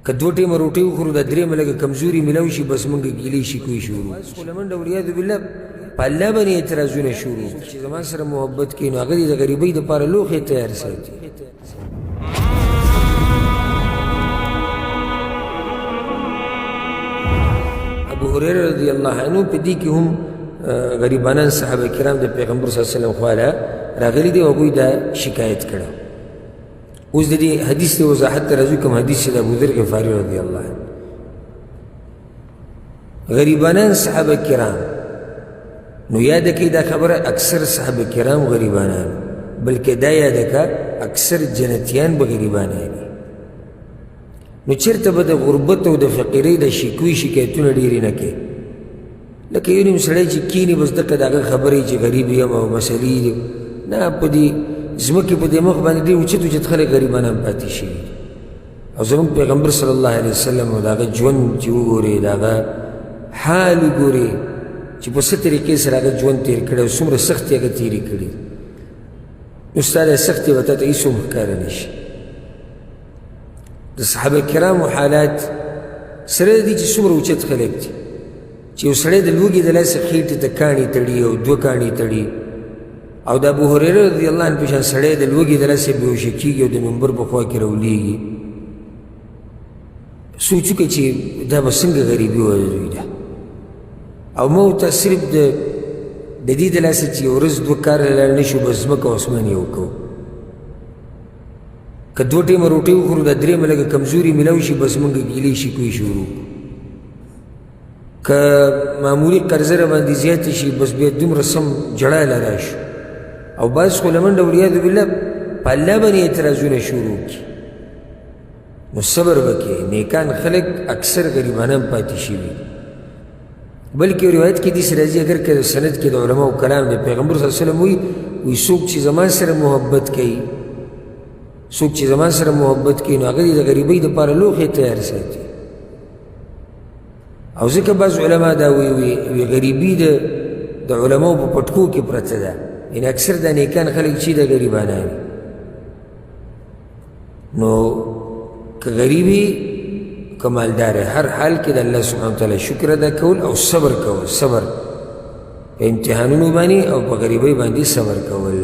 که 2 ټیمه روټۍ وخورو دا درېیمه لږه کمزوري میلاو شي بس موږ ګیلې شکوې شروع خو له منډه والعیاذ بالله په الله باندې اعتراضونه شروع چې زما سره محبت کوي نو هغه دې د غریبۍ دپاره لوښې تیار ساتي. ابو هريره رضی الله عنه په دې کې هم غریبانان صحابه کرام د پیغمبر صلی الله علیه وسلم خواله راغلي دي او هغوی دا شکایت کړه. اوس د دې حدیث د وضاحت ته راځو. کوم حدیث چې د ابوذر غفاري رضی الله عنه غریبانان صحابه کرام نو یاد کړئ دا خبره اکثر صحابه کرام غریبانان بلکې دا یاد کړه اکثر جنتیان به غریبانان دي. نو چېرته به د غربت او د فقیرۍ د شکوې شکایتونه ډېرې نه کوي لکه یو نیم سړی چې کیني بس دقه د هغه خبرې چې غریب یم او مسلې دي نه په دې ځمکې په دې مخ باندې ډېر اوچت اوچت خلک غریبانان پاتې شوي او زموږ پیغمبر صلی الله علیه وسلم د هغه ژوند چې وګورې د هغه حال وګورې چې په څه طریقې سره هغه ژوند تېر کړی او څومره سختې هغه تېرې کړي نو ستا دا سختې به تا ته هېڅ هم ښکاره نه شي. د صحابه کرامو حالات سره دي چې څومره اوچت خلک دي چې یو سړی د لوږې د لاسه خېټې ته کاڼي تړي او 2 کاڼي تړي او د ابو هريره رضی الله عنه په شان سړی د لوږې د لاسه بېهوشه کېږي او د منبر په خوا کې راولېږي. سوچ وکړه چې دا به څنګه غریبي وي ده او ما ورته صرف د دې د لاسه چې یو ورځ 2 کاره لاړ نه شو بس ځمکه او اسمان یې وکړو که 2 ټیمه روټۍ وخورو دا درېیمه لږه کمزوري میلاو شي بس موږ ګیلې شکوې شروع که معمولي قرضه راباندې زیاتې شي بس بیا دومره سم جړا لا شو او بعض خو له منډه والعیاذ بالله په الله باندې اعتراضونه شروع کړي نو صبر وکړئ. نیکان خلک اکثر غریبانان پاتې شوي بلکې روایت کې داسې راځي اگر که سند کې د علماو کلام د پیغمبر صلی الله علیه وسلم وایي څوک چې زما سره محبت کوي څوک چې زما سره محبت کوي نو هغه دې د غریبۍ دپاره لوښې تیار ساتي. او ځکه بعض علما دا وی غریبي د علماو په پټکو کې پرته ده یعنې اکثر دا نیکان خلک چې د غریبانان نو که غریبي که مالدار هر حال کې د الله سبحانه وتعالی شکر ادا کول او صبر کول صبر په امتحانونو باندې او په غریبۍ باندې صبر کول.